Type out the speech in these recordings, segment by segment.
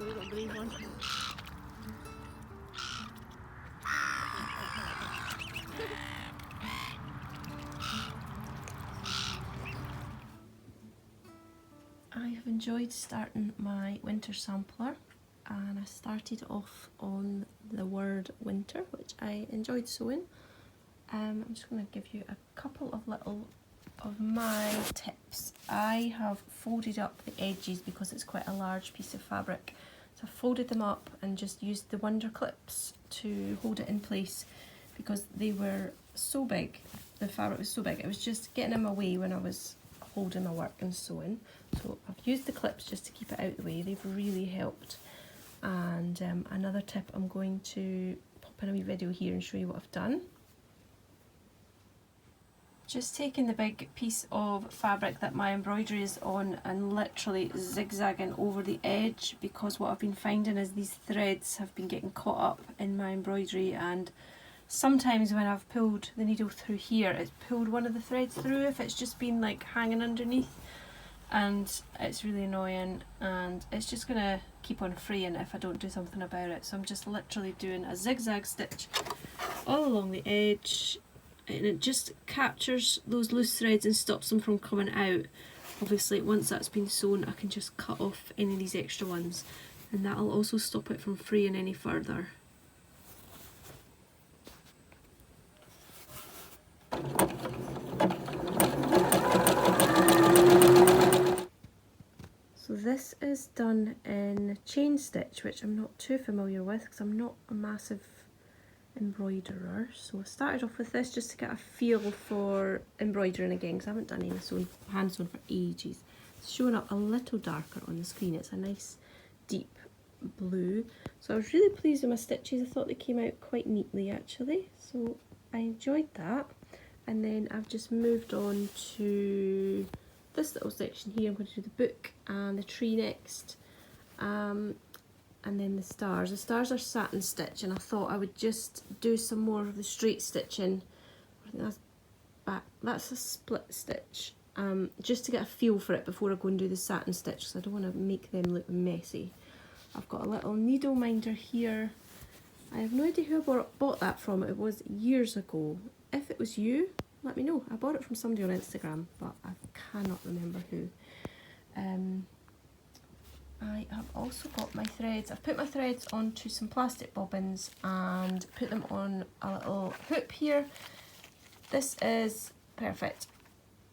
the little green one. I have enjoyed starting my winter sampler, and I started off on the word winter, which I enjoyed sewing. I'm just going to give you a couple of little of my tips. I have folded up the edges because it's quite a large piece of fabric. So I folded them up and just used the wonder clips to hold it in place because they were so big, the fabric was so big, it was just getting in my way when I was holding my work and sewing. So I've used the clips just to keep it out of the way. They've really helped. And another tip, I'm going to pop in a wee video here and show you what I've done. Just taking the big piece of fabric that my embroidery is on and literally zigzagging over the edge, because what I've been finding is these threads have been getting caught up in my embroidery, and sometimes when I've pulled the needle through here, it's pulled one of the threads through if it's just been like hanging underneath, and it's really annoying, and it's just gonna keep on fraying if I don't do something about it. So I'm just literally doing a zigzag stitch all along the edge, and it just captures those loose threads and stops them from coming out. Obviously once that's been sewn, I can just cut off any of these extra ones, and that'll also stop it from fraying any further. So this is done in chain stitch, which I'm not too familiar with because I'm not a massive embroiderer. So I started off with this just to get a feel for embroidering again, because I haven't done any sewing, hand sewn for ages. It's showing up a little darker on the screen. It's a nice deep blue. So I was really pleased with my stitches. I thought they came out quite neatly actually. So I enjoyed that. And then I've just moved on to this little section here. I'm going to do the book and the tree next, and then the stars. The stars are satin stitch, and I thought I would just do some more of the straight stitching. I think that's back. That's a split stitch, just to get a feel for it before I go and do the satin stitch, because I don't want to make them look messy. I've got a little needle minder here. I have no idea who I bought that from. It was years ago. If it was you, let me know. I bought it from somebody on Instagram, but I cannot remember who. I have also got my threads. I've put my threads onto some plastic bobbins and put them on a little hoop here. This is perfect.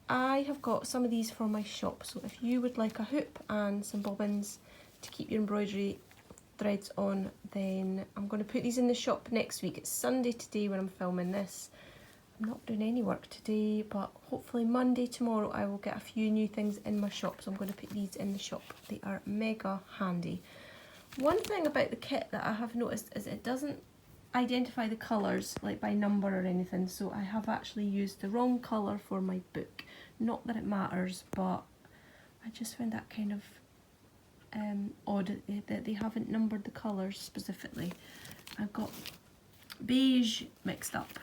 I have got some of these from my shop, so if you would like a hoop and some bobbins to keep your embroidery threads on, then I'm going to put these in the shop next week. It's Sunday today when I'm filming this. I'm not doing any work today, but hopefully Monday, tomorrow, I will get a few new things in my shop, so I'm going to put these in the shop. They are mega handy. One thing about the kit that I have noticed is it doesn't identify the colours like by number or anything, so I have actually used the wrong colour for my book. Not that it matters, but I just found that kind of odd that they haven't numbered the colours specifically. I've got beige mixed up.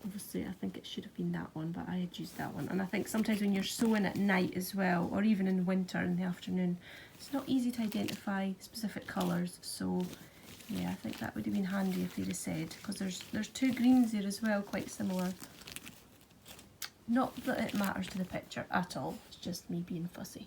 Obviously I think it should have been that one, but I had used that one. And I think sometimes when you're sewing at night as well, or even in winter in the afternoon, it's not easy to identify specific colours. So yeah, I think that would have been handy if they'd have said, because there's two greens there as well, quite similar. Not that it matters to the picture at all, it's just me being fussy.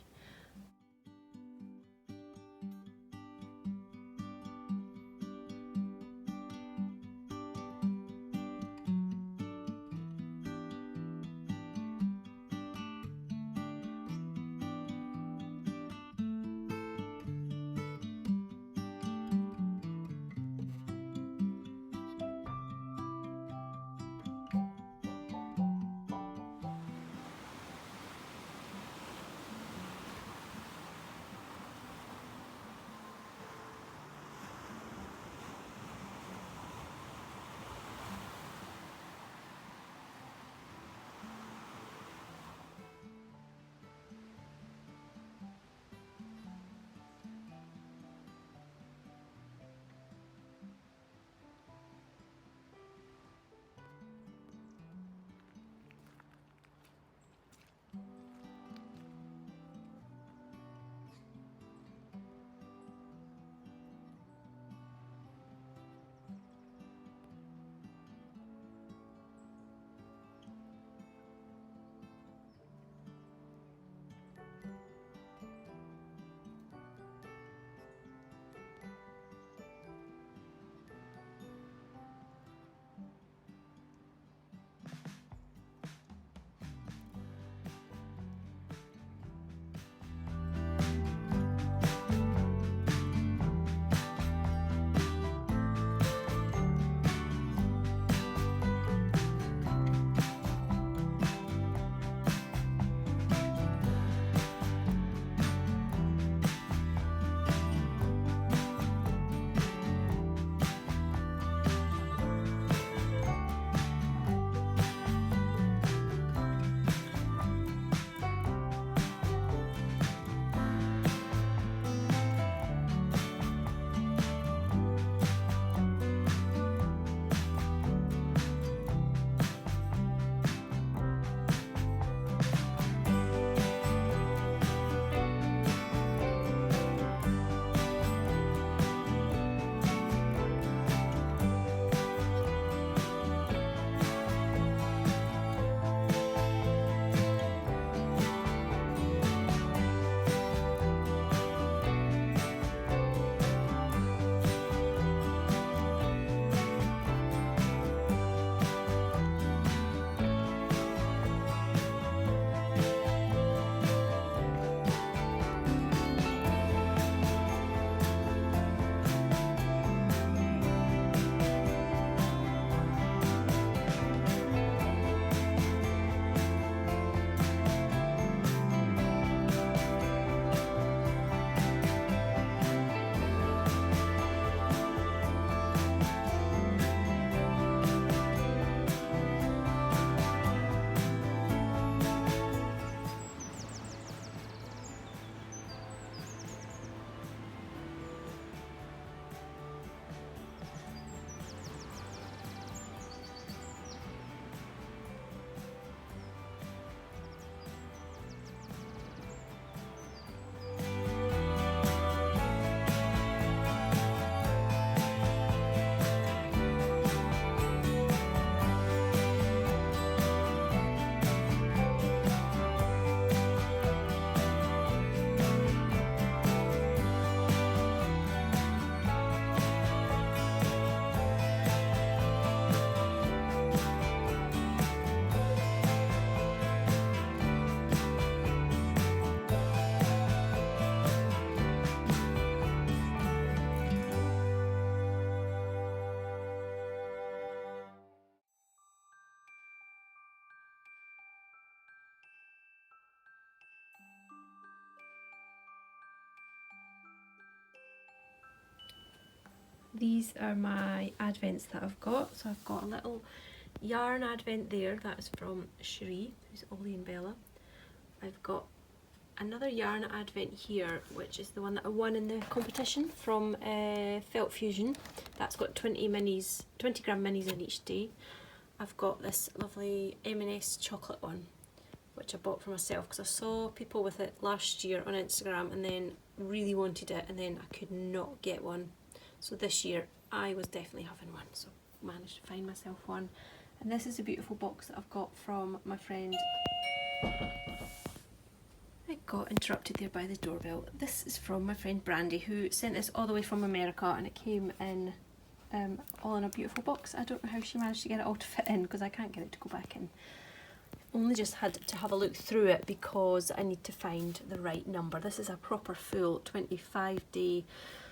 these are my advents that I've got. So I've got a little yarn advent there, that's from Cherie, who's Ollie and Bella. I've got another yarn advent here, which is the one that I won in the competition from Felt Fusion. That's got 20 gram minis in each day. I've got this lovely M&S chocolate one, which I bought for myself because I saw people with it last year on Instagram and then really wanted it, and then I could not get one. So this year I was definitely having one, so managed to find myself one. And this is a beautiful box that I've got from my friend. I got interrupted there by the doorbell. This is from my friend Brandy, who sent this all the way from America, and it came in all in a beautiful box. I don't know how she managed to get it all to fit in because I can't get it to go back in. Only just had to have a look through it because I need to find the right number. This is a proper full 25-day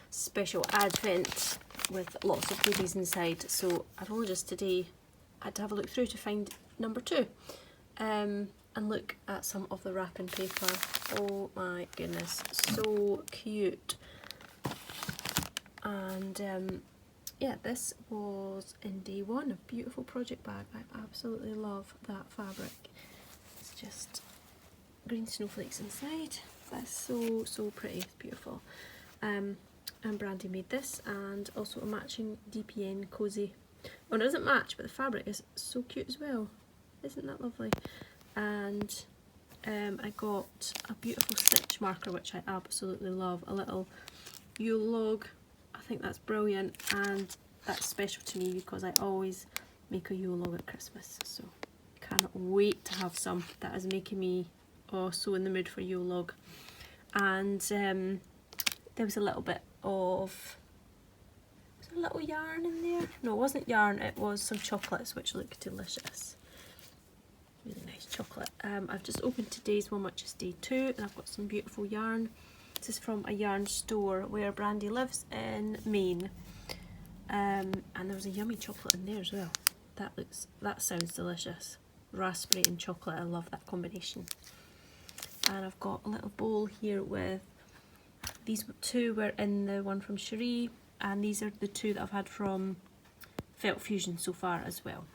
special advent with lots of goodies inside, so I've only just today had to have a look through to find number 2 and look at some of the wrapping paper. Oh my goodness, so cute. And yeah, this was in day 1, a beautiful project bag. I absolutely love that fabric. It's just green snowflakes inside. That's so pretty, it's beautiful. And Brandy made this, and also a matching DPN cozy. Oh, no, it doesn't match, but the fabric is so cute as well. Isn't that lovely? And I got a beautiful stitch marker, which I absolutely love. A little Yule log. I think that's brilliant, and that's special to me because I always make a Yule log at Christmas, so cannot wait to have some. That is making me so in the mood for Yule log. And there was a little bit of, was there a little yarn in there? No, it wasn't yarn, it was some chocolates which look delicious. Really nice chocolate. I've just opened today's one, which is day 2, and I've got some beautiful yarn. This is from a yarn store where Brandy lives in Maine. And there was a yummy chocolate in there as well. That sounds delicious. Raspberry and chocolate, I love that combination. And I've got a little bowl here with, these 2 were in the one from Cherie, and these are the 2 that I've had from Felt Fusion so far as well.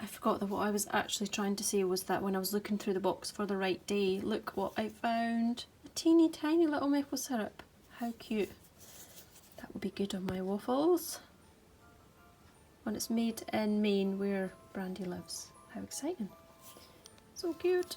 I forgot that what I was actually trying to say was that when I was looking through the box for the right day, look what I found. A teeny tiny little maple syrup. How cute. That would be good on my waffles. When it's made in Maine, where Brandy lives. How exciting. So cute.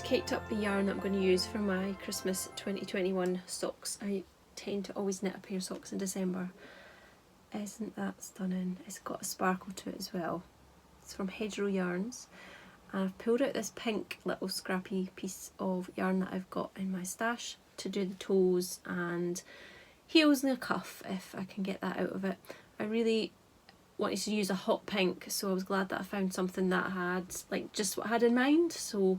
Caked up the yarn that I'm going to use for my Christmas 2021 socks. I tend to always knit a pair of socks in December. Isn't that stunning? It's got a sparkle to it as well. It's from Hedgerow Yarns, and I've pulled out this pink little scrappy piece of yarn that I've got in my stash to do the toes and heels and a cuff if I can get that out of it. I really wanted to use a hot pink, so I was glad that I found something that had like just what I had in mind. So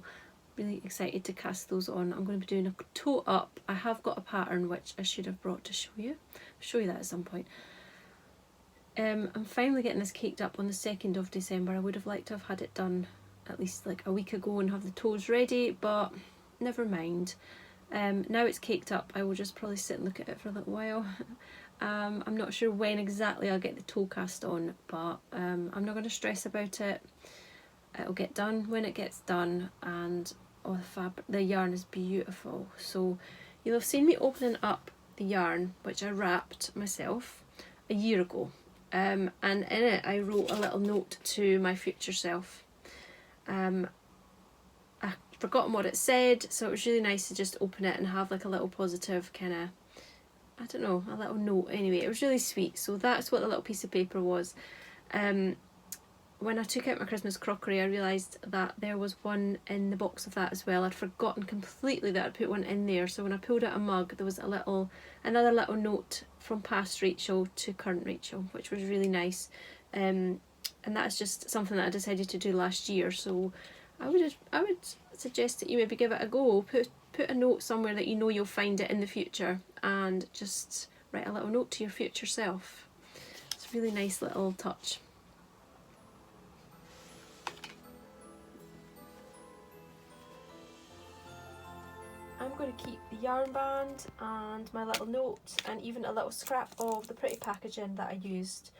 really excited to cast those on. I'm going to be doing a toe up. I have got a pattern which I should have brought to show you. I'll show you that at some point. I'm finally getting this caked up on the 2nd of December. I would have liked to have had it done at least like a week ago and have the toes ready, but never mind. Now it's caked up, I will just probably sit and look at it for a little while. I'm not sure when exactly I'll get the toe cast on, but I'm not going to stress about it. It'll get done when it gets done, and oh, the yarn is beautiful. So you'll have seen me opening up the yarn, which I wrapped myself a year ago. And in it I wrote a little note to my future self. I've forgotten what it said, so it was really nice to just open it and have like a little positive kind of, I don't know, a little note. Anyway, it was really sweet. So that's what the little piece of paper was. When I took out my Christmas crockery, I realised that there was one in the box of that as well. I'd forgotten completely that I'd put one in there. So when I pulled out a mug, there was another little note from past Rachel to current Rachel, which was really nice. And that's just something that I decided to do last year. So I would suggest that you maybe give it a go. Put a note somewhere that you know you'll find it in the future, and just write a little note to your future self. It's a really nice little touch. I'm going to keep the yarn band and my little note and even a little scrap of the pretty packaging that I used,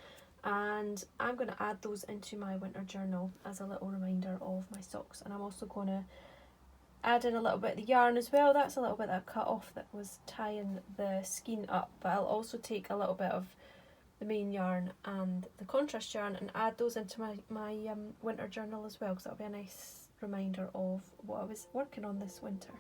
and I'm going to add those into my winter journal as a little reminder of my socks. And I'm also going to add in a little bit of the yarn as well. That's a little bit that I cut off that was tying the skein up, but I'll also take a little bit of the main yarn and the contrast yarn and add those into my winter journal as well, because that'll be a nice reminder of what I was working on this winter.